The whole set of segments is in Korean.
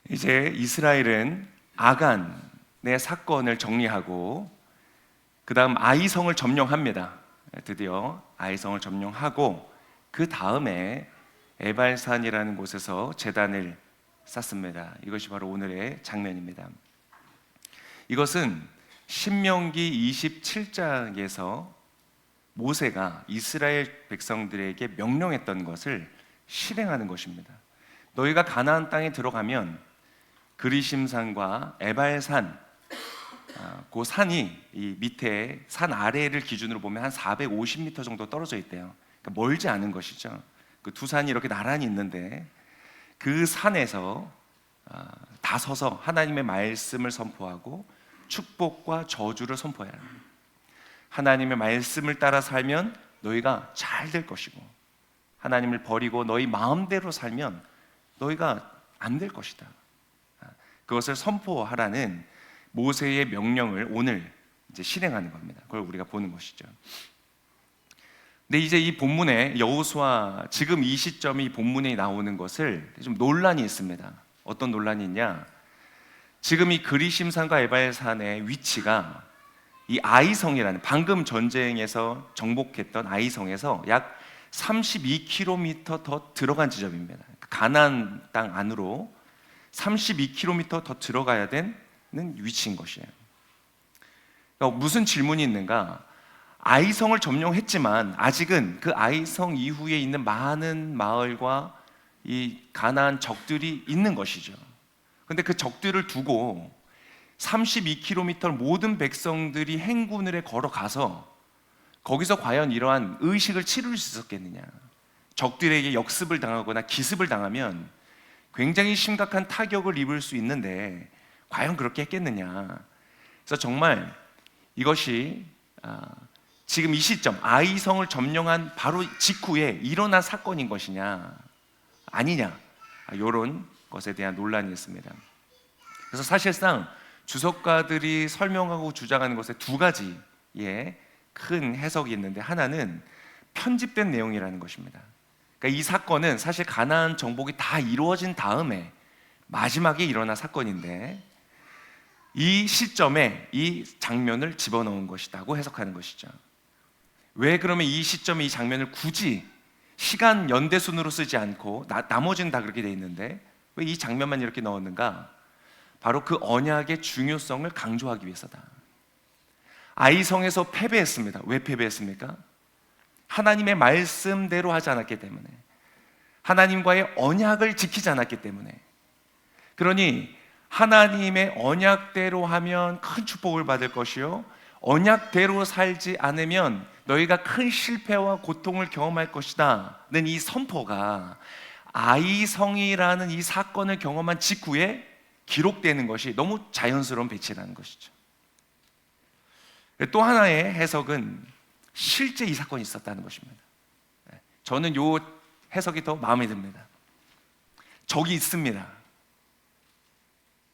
이제 이스라엘은 아간의 사건을 정리하고 그 다음 아이성을 점령합니다. 드디어 아이성을 점령하고 그 다음에 에발산이라는 곳에서 제단을 쌓습니다. 이것이 바로 오늘의 장면입니다. 이것은 신명기 27장에서 모세가 이스라엘 백성들에게 명령했던 것을 실행하는 것입니다. 너희가 가나안 땅에 들어가면 그리심산과 에발산, 그 산이 이 밑에 산 아래를 기준으로 보면 한 450m 정도 떨어져 있대요. 그러니까 멀지 않은 것이죠. 그 두 산이 이렇게 나란히 있는데 그 산에서 다 서서 하나님의 말씀을 선포하고 축복과 저주를 선포해야 합니다. 하나님의 말씀을 따라 살면 너희가 잘 될 것이고, 하나님을 버리고 너희 마음대로 살면 너희가 안 될 것이다. 그것을 선포하라는 모세의 명령을 오늘 이제 실행하는 겁니다. 그걸 우리가 보는 것이죠. 근데 이제 이 본문에 여호수아, 지금 이 시점에 이 본문에 나오는 것을 좀 논란이 있습니다. 어떤 논란이 있냐? 지금 이 그리심산과 에발산의 위치가 이 아이성이라는, 방금 전쟁에서 정복했던 아이성에서 약 32km 더 들어간 지점입니다. 가나안 땅 안으로 32km 더 들어가야 되는 위치인 것이에요. 그러니까 무슨 질문이 있는가? 아이성을 점령했지만 아직은 그 아이성 이후에 있는 많은 마을과 이 가나안 적들이 있는 것이죠. 근데 그 적들을 두고 32km 모든 백성들이 행군을 해 걸어가서 거기서 과연 이러한 의식을 치룰 수 있었겠느냐? 적들에게 역습을 당하거나 기습을 당하면 굉장히 심각한 타격을 입을 수 있는데 과연 그렇게 했겠느냐? 그래서 정말 이것이 지금 이 시점 아이성을 점령한 바로 직후에 일어난 사건인 것이냐 아니냐, 이런 것에 대한 논란이 있습니다. 그래서 사실상 주석가들이 설명하고 주장하는 것에 두 가지의 큰 해석이 있는데, 하나는 편집된 내용이라는 것입니다. 그러니까 이 사건은 사실 가나안 정복이 다 이루어진 다음에 마지막에 일어난 사건인데 이 시점에 이 장면을 집어넣은 것이라고 해석하는 것이죠. 왜 그러면 이 시점에 이 장면을 굳이 시간 연대순으로 쓰지 않고 나머지는 다 그렇게 돼 있는데 왜 이 장면만 이렇게 넣었는가? 바로 그 언약의 중요성을 강조하기 위해서다. 아이성에서 패배했습니다. 왜 패배했습니까? 하나님의 말씀대로 하지 않았기 때문에, 하나님과의 언약을 지키지 않았기 때문에. 그러니 하나님의 언약대로 하면 큰 축복을 받을 것이요, 언약대로 살지 않으면 너희가 큰 실패와 고통을 경험할 것이다는 이 선포가 아이성이라는 이 사건을 경험한 직후에 기록되는 것이 너무 자연스러운 배치라는 것이죠. 또 하나의 해석은 실제 이 사건이 있었다는 것입니다. 저는 이 해석이 더 마음에 듭니다. 적이 있습니다.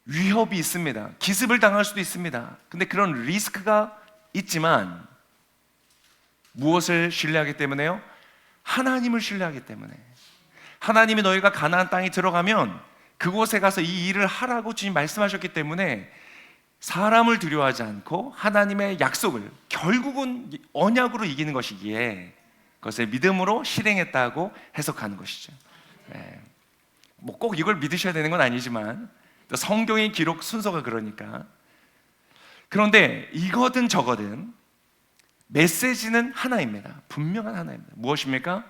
위협이 있습니다. 기습을 당할 수도 있습니다. 근데 그런 리스크가 있지만 무엇을 신뢰하기 때문에요? 하나님을 신뢰하기 때문에. 하나님이 너희가 가나안 땅에 들어가면 그곳에 가서 이 일을 하라고 주님 말씀하셨기 때문에 사람을 두려워하지 않고 하나님의 약속을, 결국은 언약으로 이기는 것이기에 그것을 믿음으로 실행했다고 해석하는 것이죠. 뭐 꼭 이걸 믿으셔야 되는 건 아니지만 또 성경의 기록 순서가 그러니까. 그런데 이거든 저거든 메시지는 하나입니다. 분명한 하나입니다. 무엇입니까?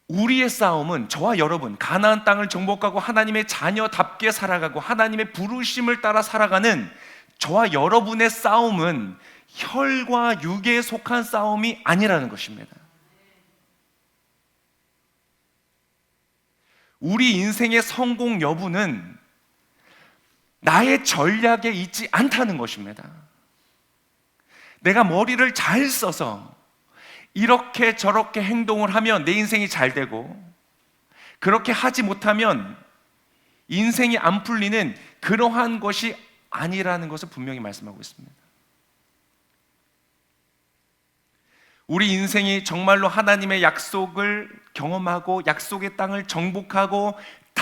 우리의 싸움은, 저와 여러분 가나안 땅을 정복하고 하나님의 자녀답게 살아가고 하나님의 부르심을 따라 살아가는 저와 여러분의 싸움은 혈과 육에 속한 싸움이 아니라는 것입니다. 우리 인생의 성공 여부는 나의 전략에 있지 않다는 것입니다. 내가 머리를 잘 써서 이렇게 저렇게 행동을 하면 내 인생이 잘 되고, 그렇게 하지 못하면 인생이 안 풀리는 그러한 것이 아니라는 것을 분명히 말씀하고 있습니다. 우리 인생이 정말로 하나님의 약속을 경험하고 약속의 땅을 정복하고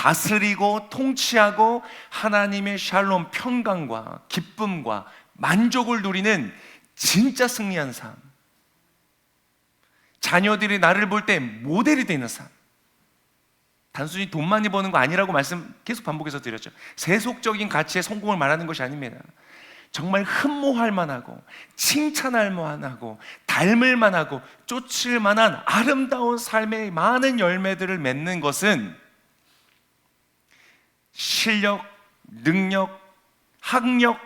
다스리고 통치하고 하나님의 샬롬, 평강과 기쁨과 만족을 누리는 진짜 승리한 삶. 자녀들이 나를 볼 때 모델이 되는 삶. 단순히 돈 많이 버는 거 아니라고 말씀 계속 반복해서 드렸죠. 세속적인 가치의 성공을 말하는 것이 아닙니다. 정말 흠모할 만하고 칭찬할 만하고 닮을 만하고 쫓을 만한 아름다운 삶의 많은 열매들을 맺는 것은 실력, 능력, 학력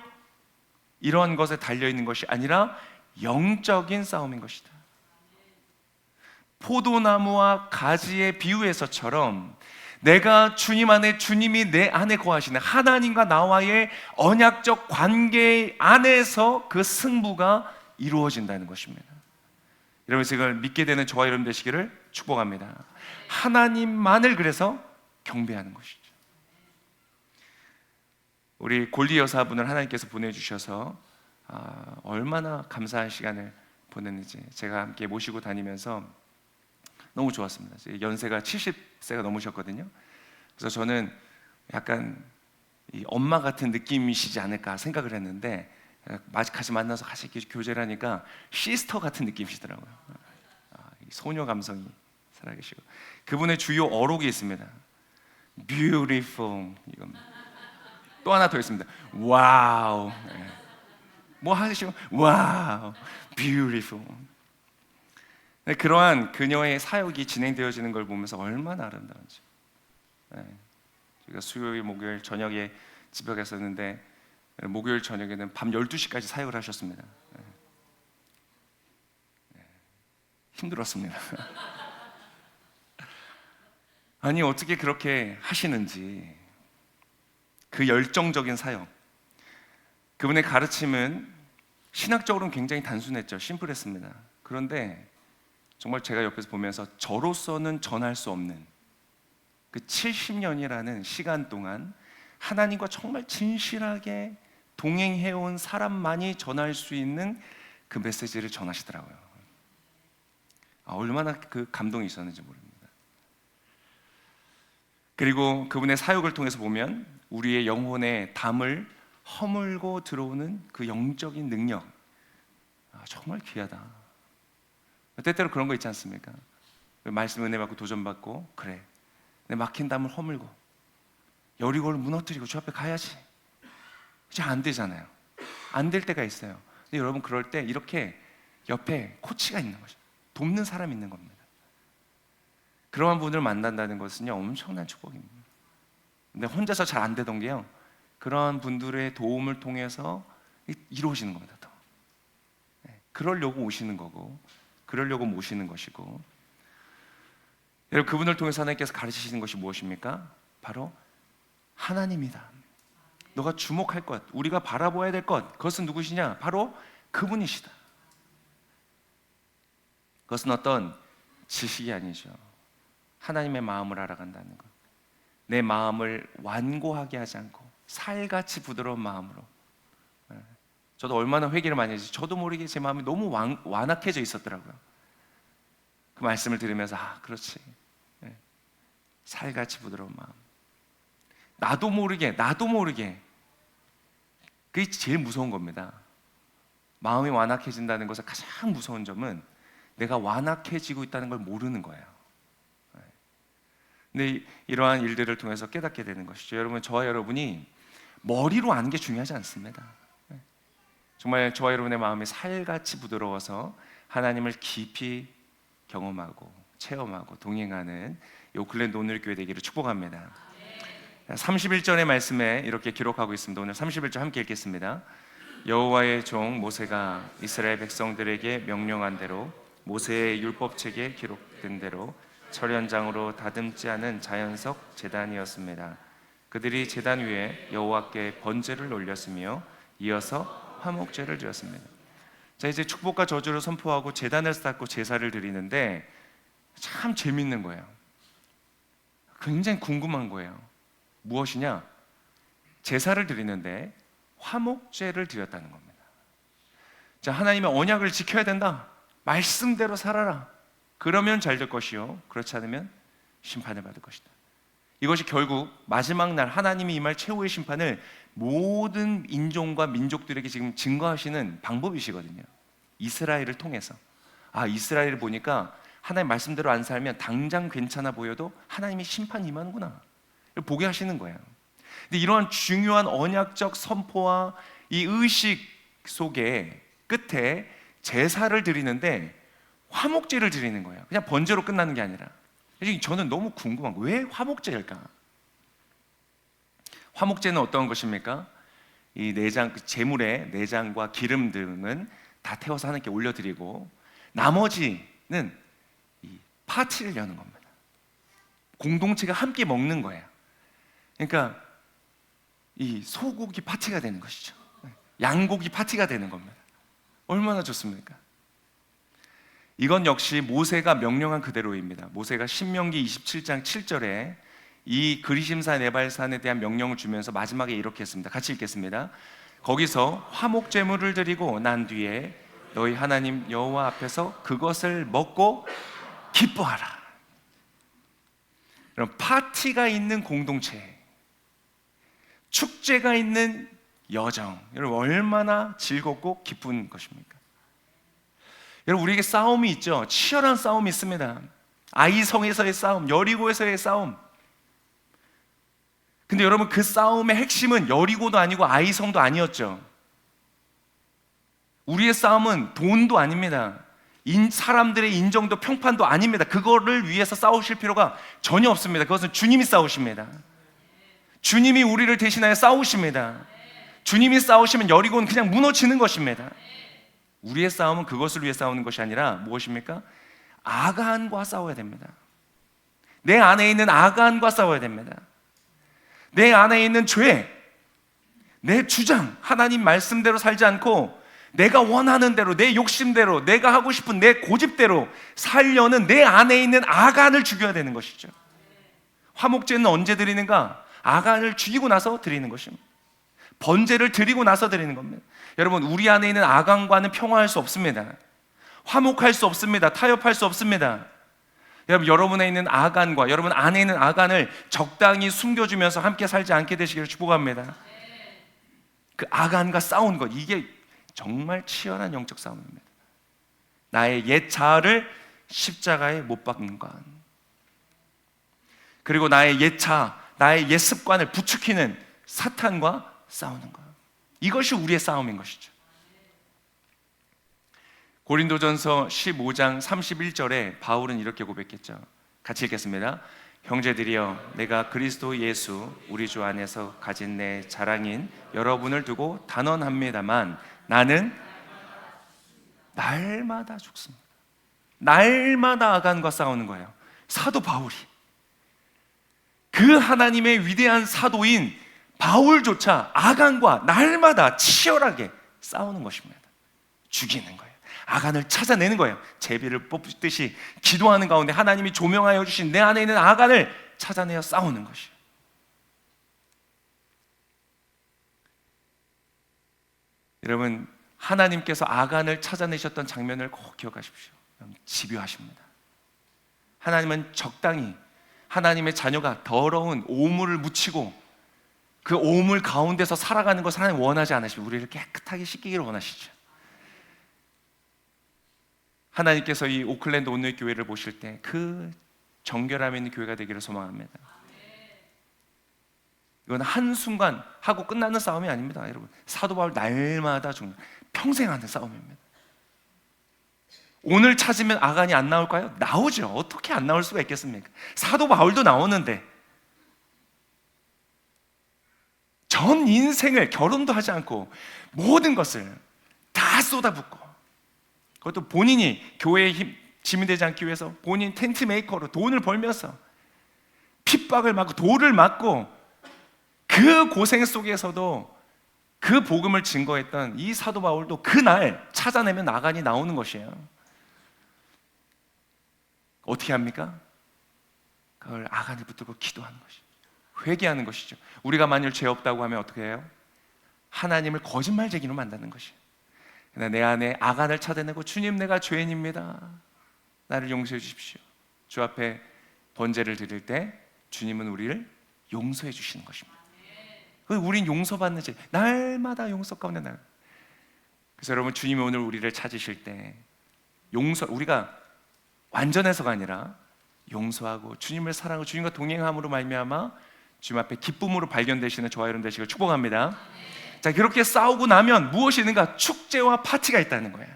이러한 것에 달려있는 것이 아니라 영적인 싸움인 것이다. 포도나무와 가지의 비유에서처럼 내가 주님 안에, 주님이 내 안에 거하시는 하나님과 나와의 언약적 관계 안에서 그 승부가 이루어진다는 것입니다. 여러분, 이걸 믿게 되는 저와 여러분 되시기를 축복합니다. 하나님만을 그래서 경배하는 것이죠. 우리 골디 여사분을 하나님께서 보내주셔서 얼마나 감사한 시간을 보냈는지 제가 함께 모시고 다니면서 너무 좋았습니다. 연세가 70세가 넘으셨거든요. 그래서 저는 약간 이 엄마 같은 느낌이시지 않을까 생각을 했는데 같이 만나서 같이 교제를 하니까 시스터 같은 느낌이시더라고요. 소녀 감성이 살아계시고 그분의 주요 어록이 있습니다. Beautiful 이겁니다. 또 하나 더 있습니다. 와우. 뭐 하시고 와우, beautiful. 그러한 그녀의 사역이 진행되어지는 걸 보면서 얼마나 아름다운지. 제가 수요일, 목요일 저녁에 집에 갔었는데 목요일 저녁에는 밤 12시까지 사역을 하셨습니다. 힘들었습니다. 아니 어떻게 그렇게 하시는지. 그 열정적인 사역. 그분의 가르침은 신학적으로는 굉장히 단순했죠. 심플했습니다. 그런데 정말 제가 옆에서 보면서 저로서는 전할 수 없는 그 70년이라는 시간 동안 하나님과 정말 진실하게 동행해온 사람만이 전할 수 있는 그 메시지를 전하시더라고요. 얼마나 그 감동이 있었는지 모릅니다. 그리고 그분의 사역을 통해서 보면 우리의 영혼의 담을 허물고 들어오는 그 영적인 능력, 정말 귀하다. 때때로 그런 거 있지 않습니까? 말씀 은혜 받고 도전 받고 그래 내 막힌 담을 허물고 여리고를 무너뜨리고 주 앞에 가야지. 잘 안 되잖아요. 안 될 때가 있어요. 근데 여러분 그럴 때 이렇게 옆에 코치가 있는 거죠. 돕는 사람이 있는 겁니다. 그러한 분을 만난다는 것은요 엄청난 축복입니다. 근데 혼자서 잘 안 되던 게요 그러한 분들의 도움을 통해서 이루어지는 겁니다. 더. 그러려고 오시는 거고 그러려고 모시는 것이고 여러분 그분을 통해서 하나님께서 가르치시는 것이 무엇입니까? 바로 하나님이다. 너가 주목할 것, 우리가 바라보아야 될 것, 그것은 누구시냐? 바로 그분이시다. 그것은 어떤 지식이 아니죠. 하나님의 마음을 알아간다는 것. 내 마음을 완고하게 하지 않고 살같이 부드러운 마음으로. 저도 얼마나 회개를 많이 했지. 저도 모르게 제 마음이 너무 완악해져 있었더라고요. 그 말씀을 들으면서 그렇지. 살같이 부드러운 마음. 나도 모르게 그게 제일 무서운 겁니다. 마음이 완악해진다는 것의 가장 무서운 점은 내가 완악해지고 있다는 걸 모르는 거예요. 근데 이러한 일들을 통해서 깨닫게 되는 것이죠. 여러분, 저와 여러분이 머리로 아는 게 중요하지 않습니다. 정말 저와 여러분의 마음이 살같이 부드러워서 하나님을 깊이 경험하고 체험하고 동행하는 요 글랜 오늘 교회 되기를 축복합니다. 31절의 말씀에 이렇게 기록하고 있습니다. 오늘 31절 함께 읽겠습니다. 여호와의 종 모세가 이스라엘 백성들에게 명령한 대로 모세의 율법책에 기록된 대로 철연장으로 다듬지 않은 자연석 제단이었습니다. 그들이 제단 위에 여호와께 번제를 올렸으며 이어서 화목제를 드렸습니다. 자, 이제 축복과 저주를 선포하고 제단을 쌓고 제사를 드리는데 참 재밌는 거예요. 굉장히 궁금한 거예요. 무엇이냐? 제사를 드리는데 화목제를 드렸다는 겁니다. 자, 하나님의 언약을 지켜야 된다. 말씀대로 살아라. 그러면 잘 될 것이요, 그렇지 않으면 심판을 받을 것이다. 이것이 결국 마지막 날 하나님이 임할 최후의 심판을 모든 인종과 민족들에게 지금 증거하시는 방법이시거든요. 이스라엘을 통해서. 이스라엘을 보니까 하나님 말씀대로 안 살면 당장 괜찮아 보여도 하나님이 심판이 임하는구나, 보게 하시는 거예요. 근데 이러한 중요한 언약적 선포와 이 의식 속에 끝에 제사를 드리는데 화목제를 드리는 거예요. 그냥 번제로 끝나는 게 아니라. 저는 너무 궁금한 거예요. 왜 화목제일까? 화목제는 어떤 것입니까? 이 내장, 제물의 내장과 기름 등은 다 태워서 하나님께 올려드리고, 나머지는 이 파티를 여는 겁니다. 공동체가 함께 먹는 거예요. 그러니까 이 소고기 파티가 되는 것이죠. 양고기 파티가 되는 겁니다. 얼마나 좋습니까? 이건 역시 모세가 명령한 그대로입니다. 모세가 신명기 27장 7절에 이 그리심산 에발산에 대한 명령을 주면서 마지막에 이렇게 했습니다. 같이 읽겠습니다. 거기서 화목제물을 드리고 난 뒤에 너희 하나님 여호와 앞에서 그것을 먹고 기뻐하라. 그럼 파티가 있는 공동체, 축제가 있는 여정, 여러분 얼마나 즐겁고 기쁜 것입니까? 여러분, 우리에게 싸움이 있죠. 치열한 싸움이 있습니다. 아이성에서의 싸움, 여리고에서의 싸움. 근데 여러분, 그 싸움의 핵심은 여리고도 아니고 아이성도 아니었죠. 우리의 싸움은 돈도 아닙니다. 사람들의 인정도 평판도 아닙니다. 그거를 위해서 싸우실 필요가 전혀 없습니다. 그것은 주님이 싸우십니다. 주님이 우리를 대신하여 싸우십니다. 주님이 싸우시면 여리고는 그냥 무너지는 것입니다. 우리의 싸움은 그것을 위해 싸우는 것이 아니라 무엇입니까? 아간과 싸워야 됩니다. 내 안에 있는 아간과 싸워야 됩니다. 내 안에 있는 죄, 내 주장, 하나님 말씀대로 살지 않고 내가 원하는 대로, 내 욕심대로, 내가 하고 싶은 내 고집대로 살려는 내 안에 있는 아간을 죽여야 되는 것이죠. 화목제는 언제 드리는가? 아간을 죽이고 나서 드리는 것입니다. 번제를 드리고 나서 드리는 겁니다. 여러분, 우리 안에 있는 아간과는 평화할 수 없습니다. 화목할 수 없습니다. 타협할 수 없습니다. 여러분, 여러분에 있는 아간과 여러분 안에 있는 아간을 적당히 숨겨주면서 함께 살지 않게 되시기를 축복합니다. 그 아간과 싸운 것, 이게 정말 치열한 영적 싸움입니다. 나의 옛 자아를 십자가에 못 박는 것, 그리고 나의 옛 자아, 나의 옛 습관을 부추기는 사탄과 싸우는 것, 이것이 우리의 싸움인 것이죠. 고린도전서 15장 31절에 바울은 이렇게 고백했죠. 같이 읽겠습니다. 형제들이여, 내가 그리스도 예수 우리 주 안에서 가진 내 자랑인 여러분을 두고 단언합니다만 나는 날마다 죽습니다. 날마다 아간과 싸우는 거예요. 사도 바울이, 그 하나님의 위대한 사도인 바울조차 아간과 날마다 치열하게 싸우는 것입니다. 죽이는 거예요. 아간을 찾아내는 거예요. 제비를 뽑듯이 기도하는 가운데 하나님이 조명하여 주신 내 안에 있는 아간을 찾아내어 싸우는 것이에요. 여러분, 하나님께서 아간을 찾아내셨던 장면을 꼭 기억하십시오. 집요하십니다. 하나님은 적당히 하나님의 자녀가 더러운 오물을 묻히고 그 오물 가운데서 살아가는 것을 하나님 원하지 않으시고 우리를 깨끗하게 씻기기를 원하시죠. 하나님께서 이 오클랜드 온누이 교회를 보실 때 그 정결함 있는 교회가 되기를 소망합니다. 이건 한순간 하고 끝나는 싸움이 아닙니다. 여러분, 사도 바울 날마다 죽는, 평생 하는 싸움입니다. 오늘 찾으면 아간이 안 나올까요? 나오죠. 어떻게 안 나올 수가 있겠습니까? 사도 바울도 나오는데 전 인생을, 결혼도 하지 않고 모든 것을 다 쏟아붓고, 그것도 본인이 교회의 짐이 되지 않기 위해서 본인 텐트 메이커로 돈을 벌면서 핍박을 맞고 돌을 맞고 그 고생 속에서도 그 복음을 증거했던 이 사도 바울도 그날 찾아내면 아간이 나오는 것이에요. 어떻게 합니까? 그걸 아간을 붙들고 기도하는 것이죠. 회개하는 것이죠. 우리가 만일 죄 없다고 하면 어떻게 해요? 하나님을 거짓말쟁이로 만드는 것이에요. 내 안에 아간을 찾아내고, 주님, 내가 죄인입니다, 나를 용서해 주십시오. 주 앞에 번제를 드릴 때 주님은 우리를 용서해 주시는 것입니다. 우린 용서받는 자, 날마다 용서 가운데 날. 그래서 여러분, 주님이 오늘 우리를 찾으실 때 우리가 완전해서가 아니라 용서하고 주님을 사랑하고 주님과 동행함으로 말미암아 주님 앞에 기쁨으로 발견되시는 저와 여러분 되시길 축복합니다. 자, 그렇게 싸우고 나면 무엇이 있는가? 축제와 파티가 있다는 거예요.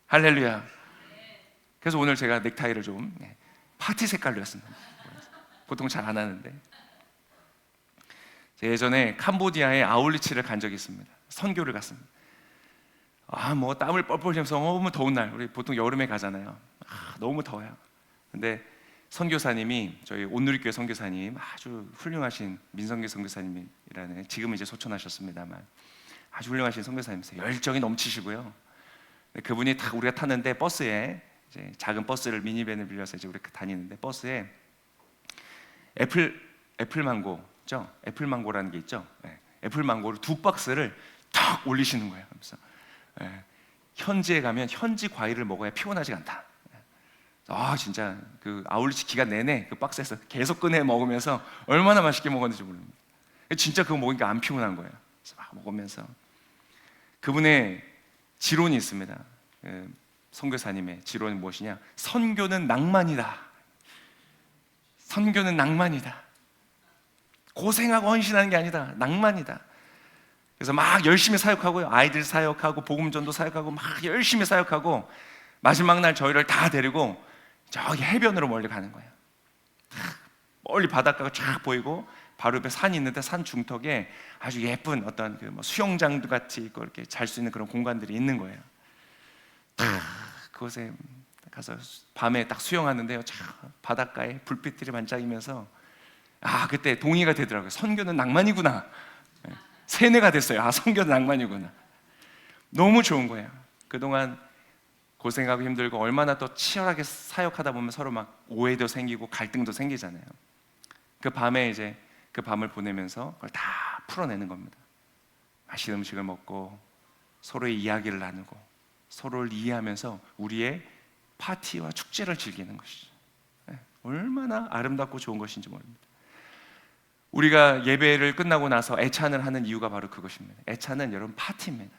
할렐루야. 그래서 오늘 제가 넥타이를 좀 파티 색깔로 했습니다. 보통 잘 안 하는데, 제가 예전에 캄보디아에 아울리치를 간 적이 있습니다. 선교를 갔습니다. 뭐 땀을 뻘뻘 흘리면서 너무 더운 날, 우리 보통 여름에 가잖아요. 너무 더워요. 근데 선교사님이, 저희 온누리교회 선교사님, 아주 훌륭하신 민성기 선교사님이라는, 지금은 이제 소천하셨습니다만 아주 훌륭하신 선교사님이세요. 열정이 넘치시고요. 그분이 딱 우리가 탔는데 버스에 이제 작은 버스를, 미니밴을 빌려서 이제 우리가 다니는데 버스에 애플망고죠? 애플망고라는 게 있죠. 애플망고를 2박스를 탁 올리시는 거예요. 그래서 현지에 가면 현지 과일을 먹어야 피곤하지 않다. 진짜 그 아울리치 기간 내내 그 박스에서 계속 꺼내 먹으면서 얼마나 맛있게 먹었는지 모릅니다. 진짜 그거 먹으니까 안 피곤한 거예요. 그래서 막 먹으면서 그분의 지론이 있습니다. 선교사님의 지론이 무엇이냐? 선교는 낭만이다. 선교는 낭만이다. 고생하고 헌신하는 게 아니다. 낭만이다. 그래서 막 열심히 사역하고요. 아이들 사역하고 복음전도 사역하고 막 열심히 사역하고 마지막 날 저희를 다 데리고 저기 해변으로 멀리 가는 거예요. 멀리 바닷가가 쫙 보이고 바로 옆에 산이 있는데 산 중턱에 아주 예쁜 어떤 그 수영장도 같이 있고 이렇게 잘 수 있는 그런 공간들이 있는 거예요. 그곳에 가서 밤에 딱 수영하는데요. 바닷가에 불빛들이 반짝이면서 그때 동의가 되더라고요. 선교는 낭만이구나. 세뇌가 됐어요. 선교는 낭만이구나. 너무 좋은 거예요. 그동안 고생하고 힘들고 얼마나 또 치열하게 사역하다 보면 서로 막 오해도 생기고 갈등도 생기잖아요. 그 밤에 이제 그 밤을 보내면서 그걸 다 풀어내는 겁니다. 맛있는 음식을 먹고 서로의 이야기를 나누고 서로를 이해하면서 우리의 파티와 축제를 즐기는 것이죠. 얼마나 아름답고 좋은 것인지 모릅니다. 우리가 예배를 끝나고 나서 애찬을 하는 이유가 바로 그것입니다. 애찬은 여러분 파티입니다.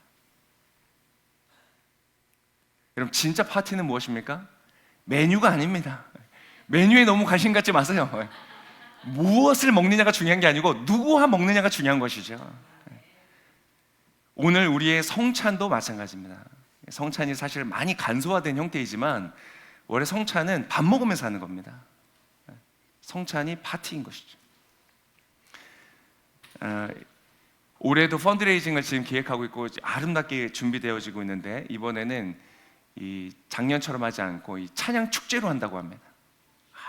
여러분, 진짜 파티는 무엇입니까? 메뉴가 아닙니다. 메뉴에 너무 관심 갖지 마세요. 무엇을 먹느냐가 중요한 게 아니고 누구와 먹느냐가 중요한 것이죠. 오늘 우리의 성찬도 마찬가지입니다. 성찬이 사실 많이 간소화된 형태이지만 원래 성찬은 밥 먹으면서 하는 겁니다. 성찬이 파티인 것이죠. 올해도 펀드레이징을 지금 기획하고 있고 아름답게 준비되어지고 있는데, 이번에는 이 작년처럼 하지 않고 이 찬양 축제로 한다고 합니다.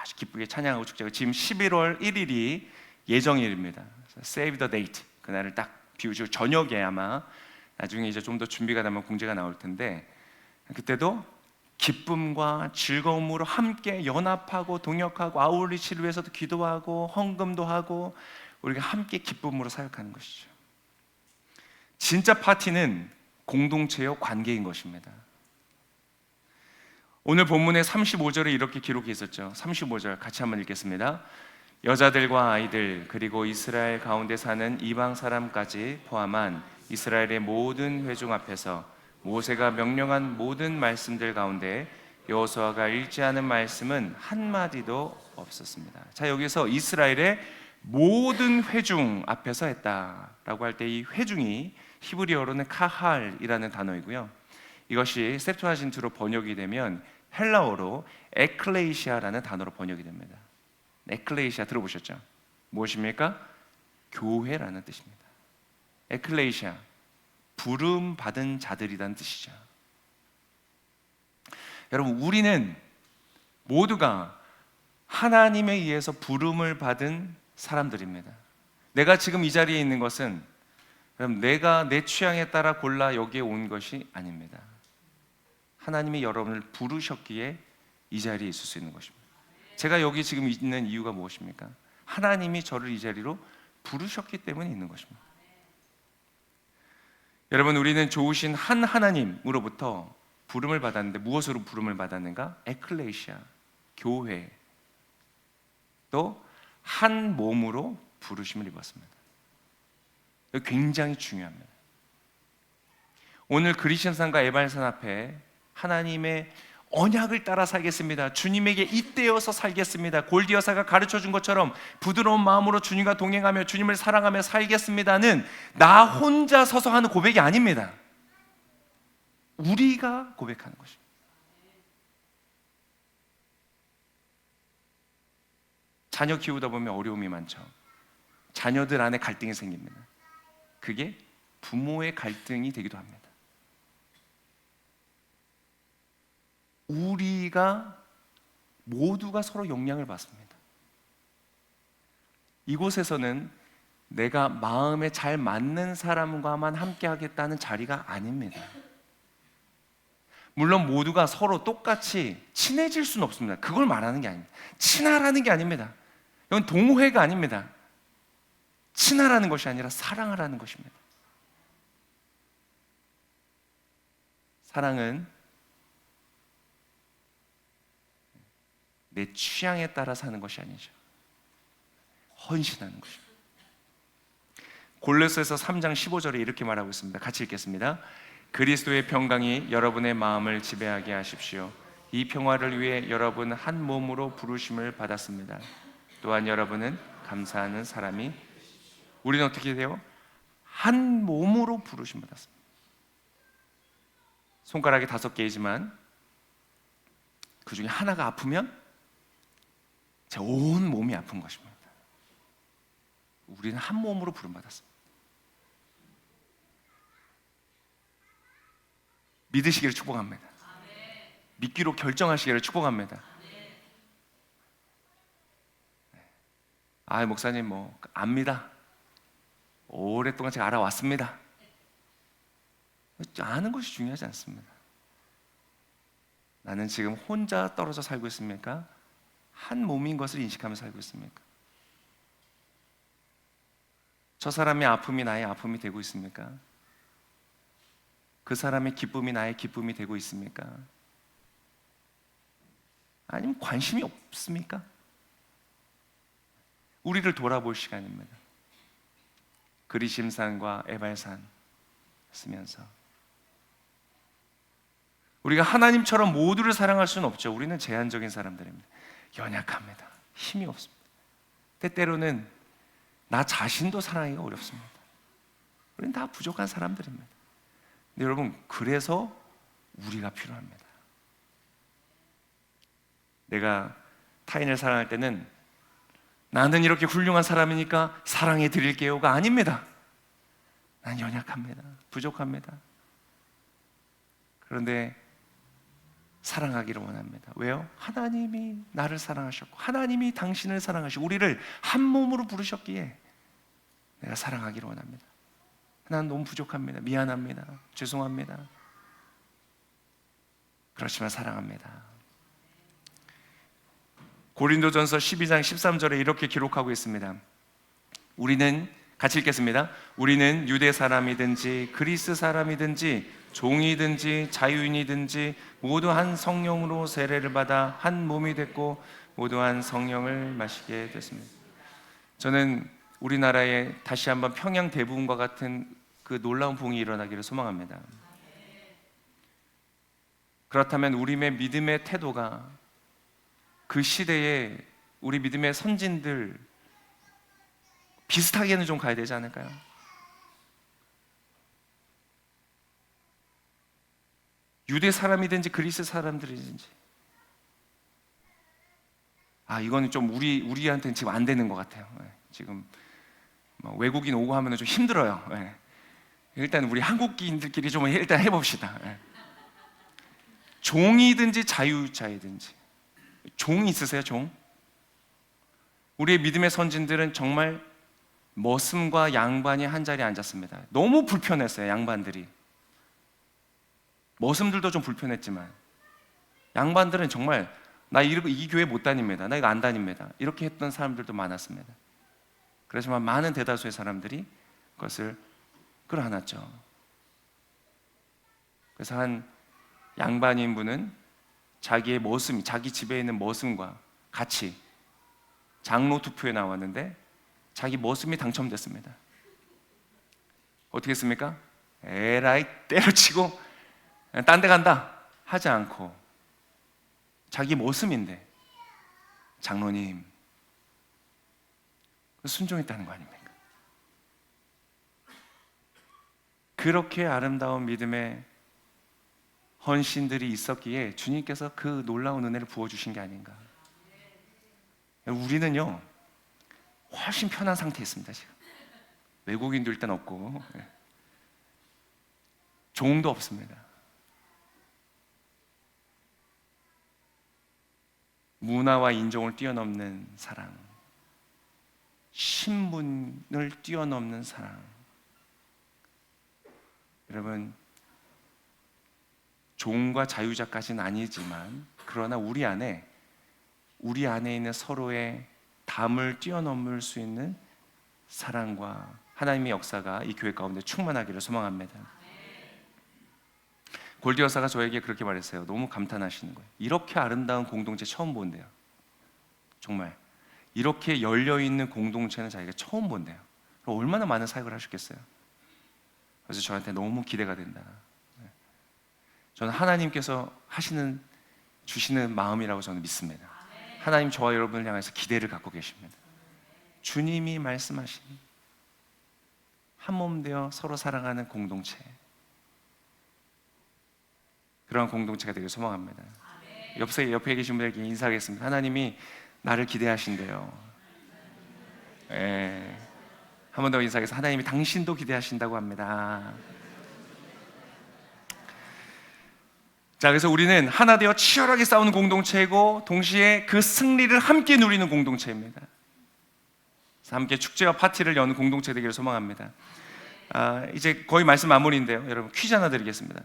아주 기쁘게 찬양하고 축제가 지금 11월 1일이 예정일입니다. Save the date. 그날을 딱 비우시고 저녁에 아마 나중에 이제 좀 더 준비가 되면 공지가 나올 텐데, 그때도 기쁨과 즐거움으로 함께 연합하고 동역하고 아울리치를 위해서도 기도하고 헌금도 하고 우리가 함께 기쁨으로 사역하는 것이죠. 진짜 파티는 공동체요 관계인 것입니다. 오늘 본문의 35절에 이렇게 기록해 있었죠. 35절 같이 한번 읽겠습니다. 여자들과 아이들 그리고 이스라엘 가운데 사는 이방 사람까지 포함한 이스라엘의 모든 회중 앞에서 모세가 명령한 모든 말씀들 가운데 여호수아가 읽지 않은 말씀은 한마디도 없었습니다. 자, 여기서 이스라엘의 모든 회중 앞에서 했다라고 할 때 이 회중이 히브리어로는 카할이라는 단어이고요. 이것이 셉투아진트로 번역이 되면 헬라어로 에클레이시아라는 단어로 번역이 됩니다. 에클레이시아 들어보셨죠? 무엇입니까? 교회라는 뜻입니다. 에클레이시아, 부름 받은 자들이라는 뜻이죠. 여러분, 우리는 모두가 하나님에 의해서 부름을 받은 사람들입니다. 내가 지금 이 자리에 있는 것은 내가 내 취향에 따라 골라 여기에 온 것이 아닙니다. 하나님이 여러분을 부르셨기에 이 자리에 있을 수 있는 것입니다. 제가 여기 지금 있는 이유가 무엇입니까? 하나님이 저를 이 자리로 부르셨기 때문에 있는 것입니다. 여러분, 우리는 좋으신 한 하나님으로부터 부름을 받았는데 무엇으로 부름을 받았는가? 에클레시아, 교회, 또 한 몸으로 부르심을 입었습니다. 굉장히 중요합니다. 오늘 그리심산과 에발산 앞에 하나님의 언약을 따라 살겠습니다. 주님에게 잇대어서 살겠습니다. 골디 여사가 가르쳐준 것처럼 부드러운 마음으로 주님과 동행하며 주님을 사랑하며 살겠습니다는 나 혼자 서서 하는 고백이 아닙니다. 우리가 고백하는 것입니다. 자녀 키우다 보면 어려움이 많죠. 자녀들 안에 갈등이 생깁니다. 그게 부모의 갈등이 되기도 합니다. 우리가 모두가 서로 영향을 받습니다. 이곳에서는 내가 마음에 잘 맞는 사람과만 함께 하겠다는 자리가 아닙니다. 물론 모두가 서로 똑같이 친해질 수는 없습니다. 그걸 말하는 게 아닙니다. 친하라는 게 아닙니다. 이건 동호회가 아닙니다. 친하라는 것이 아니라 사랑하라는 것입니다. 사랑은 내 취향에 따라 사는 것이 아니죠. 헌신하는 것입니다. 골로새서 3장 15절에 이렇게 말하고 있습니다. 같이 읽겠습니다. 그리스도의 평강이 여러분의 마음을 지배하게 하십시오. 이 평화를 위해 여러분 한 몸으로 부르심을 받았습니다. 또한 여러분은 감사하는 사람이, 우리는 어떻게 돼요? 한 몸으로 부르심 받았습니다. 손가락이 5개이지만 그 중에 하나가 아프면 제 온 몸이 아픈 것입니다. 우리는 한 몸으로 부름 받았습니다. 믿으시기를 축복합니다. 믿기로 결정하시기를 축복합니다. 아, 목사님 뭐 압니다. 오랫동안 제가 알아왔습니다. 아는 것이 중요하지 않습니다. 나는 지금 혼자 떨어져 살고 있습니까? 한 몸인 것을 인식하며 살고 있습니까? 저 사람의 아픔이 나의 아픔이 되고 있습니까? 그 사람의 기쁨이 나의 기쁨이 되고 있습니까? 아니면 관심이 없습니까? 우리를 돌아볼 시간입니다. 그리심산과 에발산 쓰면서 우리가 하나님처럼 모두를 사랑할 수는 없죠. 우리는 제한적인 사람들입니다. 연약합니다. 힘이 없습니다. 때때로는 나 자신도 사랑하기가 어렵습니다. 우리는 다 부족한 사람들입니다. 근데 여러분, 그래서 우리가 필요합니다. 내가 타인을 사랑할 때는 나는 이렇게 훌륭한 사람이니까 사랑해 드릴게요가 아닙니다. 난 연약합니다. 부족합니다. 그런데 사랑하기를 원합니다. 왜요? 하나님이 나를 사랑하셨고 하나님이 당신을 사랑하시고 우리를 한 몸으로 부르셨기에 내가 사랑하기를 원합니다. 난 너무 부족합니다. 미안합니다. 죄송합니다. 그렇지만 사랑합니다. 고린도전서 12장 13절에 이렇게 기록하고 있습니다. 우리는, 같이 읽겠습니다. 우리는 유대 사람이든지 그리스 사람이든지 종이든지 자유인이든지 모두 한 성령으로 세례를 받아 한 몸이 됐고 모두 한 성령을 마시게 됐습니다. 저는 우리나라에 다시 한번 평양 대부분과 같은 그 놀라운 부흥이 일어나기를 소망합니다. 그렇다면 우리의 믿음의 태도가 그 시대에 우리 믿음의 선진들 비슷하게는 좀 가야 되지 않을까요? 유대 사람이든지 그리스 사람들이든지, 이거는 좀 우리한테는 지금 안 되는 것 같아요. 지금 외국인 오고 하면 좀 힘들어요. 일단 우리 한국인들끼리 좀 일단 해봅시다. 종이든지 자유자이든지. 종 있으세요? 종? 우리의 믿음의 선진들은 정말 머슴과 양반이 한 자리에 앉았습니다. 너무 불편했어요. 양반들이. 머슴들도 좀 불편했지만 양반들은 정말 나 이 교회 못 다닙니다. 나 이거 안 다닙니다. 이렇게 했던 사람들도 많았습니다. 그렇지만 많은 대다수의 사람들이 그것을 끌어안았죠. 그래서 한 양반인 분은 자기의 머슴, 자기 집에 있는 머슴과 같이 장로 투표에 나왔는데 자기 머슴이 당첨됐습니다. 어떻게 했습니까? 에라이 때려치고 딴 데 간다 하지 않고 자기 머슴인데 장로님 순종했다는 거 아닙니까? 그렇게 아름다운 믿음의 헌신들이 있었기에 주님께서 그 놀라운 은혜를 부어주신 게 아닌가. 우리는요 훨씬 편한 상태에 있습니다. 지금 외국인도 일단 없고 종도 없습니다. 문화와 인종을 뛰어넘는 사랑, 신분을 뛰어넘는 사랑. 여러분, 종과 자유자까지는 아니지만 그러나 우리 안에 있는 서로의 담을 뛰어넘을 수 있는 사랑과 하나님의 역사가 이 교회 가운데 충만하기를 소망합니다. 골디 여사가 저에게 그렇게 말했어요. 너무 감탄하시는 거예요. 이렇게 아름다운 공동체 처음 본대요. 정말 이렇게 열려있는 공동체는 자기가 처음 본대요. 얼마나 많은 사역을 하셨겠어요. 그래서 저한테 너무 기대가 된다. 저는 하나님께서 주시는 마음이라고 저는 믿습니다. 하나님 저와 여러분을 향해서 기대를 갖고 계십니다. 주님이 말씀하신 한 몸 되어 서로 사랑하는 공동체, 그런 공동체가 되길 소망합니다. 옆에 계신 분에게 인사하겠습니다. 하나님이 나를 기대하신대요. 한 번 더 인사해서 하나님이 당신도 기대하신다고 합니다. 자, 그래서 우리는 하나 되어 치열하게 싸우는 공동체이고 동시에 그 승리를 함께 누리는 공동체입니다. 그래서 함께 축제와 파티를 여는 공동체 되기를 소망합니다. 이제 거의 말씀 마무리인데요. 여러분 퀴즈 하나 드리겠습니다.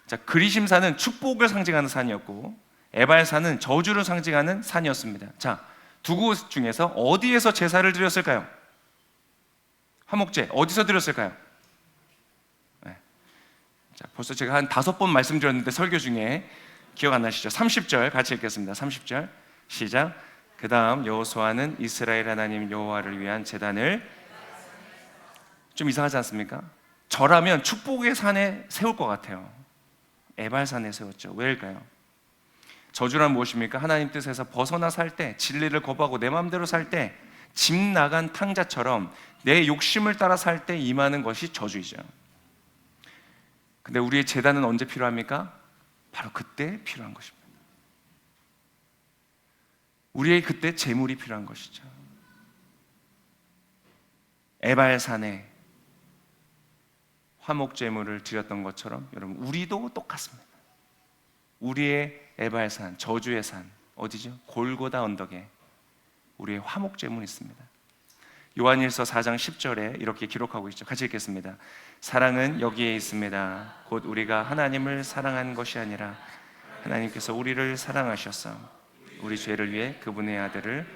자, 그리심산은 축복을 상징하는 산이었고 에발산은 저주를 상징하는 산이었습니다. 자, 두 곳 중에서 어디에서 제사를 드렸을까요? 화목제 어디서 드렸을까요? 자, 벌써 제가 한 5번 말씀드렸는데 설교 중에 기억 안 나시죠? 30절 같이 읽겠습니다. 30절 시작. 그 다음 여호수아는 이스라엘 하나님 여호와를 위한 제단을, 좀 이상하지 않습니까? 저라면 축복의 산에 세울 것 같아요. 에발산에 세웠죠. 왜일까요? 저주란 무엇입니까? 하나님 뜻에서 벗어나 살 때, 진리를 거부하고 내 마음대로 살 때, 집 나간 탕자처럼 내 욕심을 따라 살 때 임하는 것이 저주이죠. 근데 우리의 제단은 언제 필요합니까? 바로 그때 필요한 것입니다. 우리의 그때 제물이 필요한 것이죠. 에발산에 화목제물을 드렸던 것처럼 여러분 우리도 똑같습니다. 우리의 에발산, 저주의 산 어디죠? 골고다 언덕에 우리의 화목제물이 있습니다. 요한일서 4장 10절에 이렇게 기록하고 있죠. 같이 읽겠습니다. 사랑은 여기에 있습니다. 곧 우리가 하나님을 사랑한 것이 아니라 하나님께서 우리를 사랑하셔서 우리 죄를 위해 그분의 아들을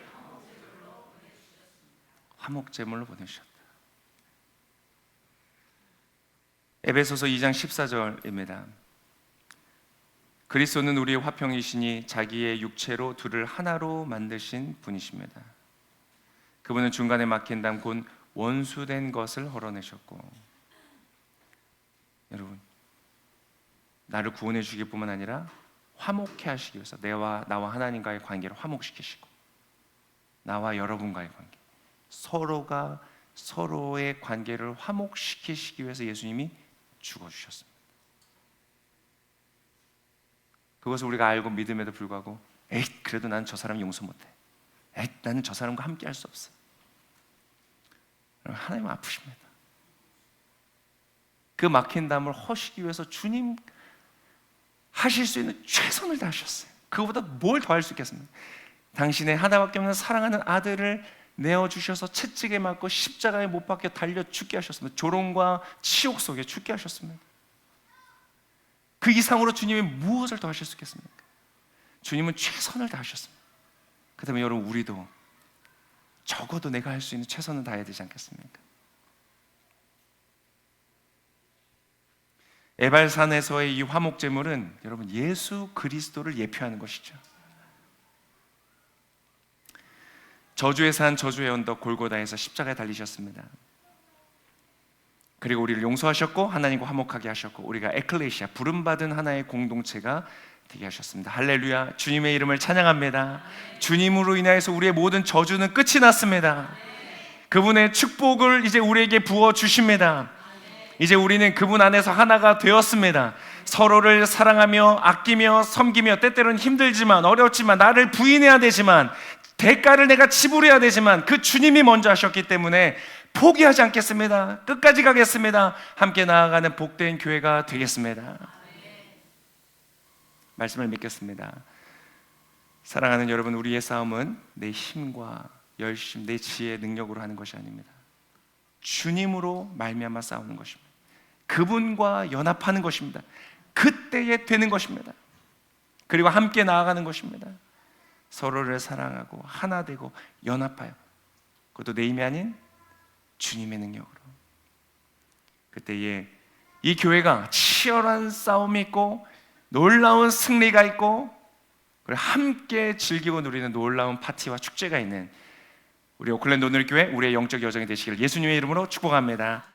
화목제물로 보내주셨다. 에베소서 2장 14절입니다. 그리스도는 우리의 화평이시니 자기의 육체로 둘을 하나로 만드신 분이십니다. 그분은 중간에 막힌 담 곧 원수된 것을 헐어내셨고, 여러분 나를 구원해 주길 뿐만 아니라 화목해 하시기 위해서 나와 하나님과의 관계를 화목시키시고 나와 여러분과의 관계, 서로가 서로의 관계를 화목시키시기 위해서 예수님이 죽어주셨습니다. 그것을 우리가 알고 믿음에도 불구하고 그래도 나는 저 사람 용서 못해, 나는 저 사람과 함께 할 수 없어. 하나님은 아프십니다. 그 막힌 담을 허시기 위해서 주님 하실 수 있는 최선을 다하셨어요. 그거보다 뭘 더 할 수 있겠습니까? 당신의 하나밖에 없는 사랑하는 아들을 내어주셔서 채찍에 맞고 십자가에 못 박혀 달려 죽게 하셨습니다. 조롱과 치욕 속에 죽게 하셨습니다. 그 이상으로 주님이 무엇을 더 하실 수 있겠습니까? 주님은 최선을 다하셨습니다. 그 다음에 여러분 우리도 적어도 내가 할 수 있는 최선을 다해야 되지 않겠습니까? 에발산에서의 이 화목제물은 여러분 예수 그리스도를 예표하는 것이죠. 저주의 산, 저주의 언덕 골고다에서 십자가에 달리셨습니다. 그리고 우리를 용서하셨고 하나님과 화목하게 하셨고 우리가 에클레시아, 부름받은 하나의 공동체가 되게 하셨습니다. 할렐루야. 주님의 이름을 찬양합니다. 주님으로 인하여서 우리의 모든 저주는 끝이 났습니다. 그분의 축복을 이제 우리에게 부어 주십니다. 이제 우리는 그분 안에서 하나가 되었습니다. 서로를 사랑하며 아끼며 섬기며, 때때로는 힘들지만 어렵지만 나를 부인해야 되지만 대가를 내가 지불해야 되지만 그 주님이 먼저 하셨기 때문에 포기하지 않겠습니다. 끝까지 가겠습니다. 함께 나아가는 복된 교회가 되겠습니다. 말씀을 믿겠습니다. 사랑하는 여러분, 우리의 싸움은 내 힘과 열심, 내 지혜의 능력으로 하는 것이 아닙니다. 주님으로 말미암아 싸우는 것입니다. 그분과 연합하는 것입니다. 그때에 되는 것입니다. 그리고 함께 나아가는 것입니다. 서로를 사랑하고 하나 되고 연합하여, 그것도 내 힘이 아닌 주님의 능력으로. 그때에 이 교회가 치열한 싸움이 있고 놀라운 승리가 있고, 그리고 함께 즐기고 누리는 놀라운 파티와 축제가 있는 우리 오클랜드 오늘교회, 우리의 영적 여정이 되시기를 예수님의 이름으로 축복합니다.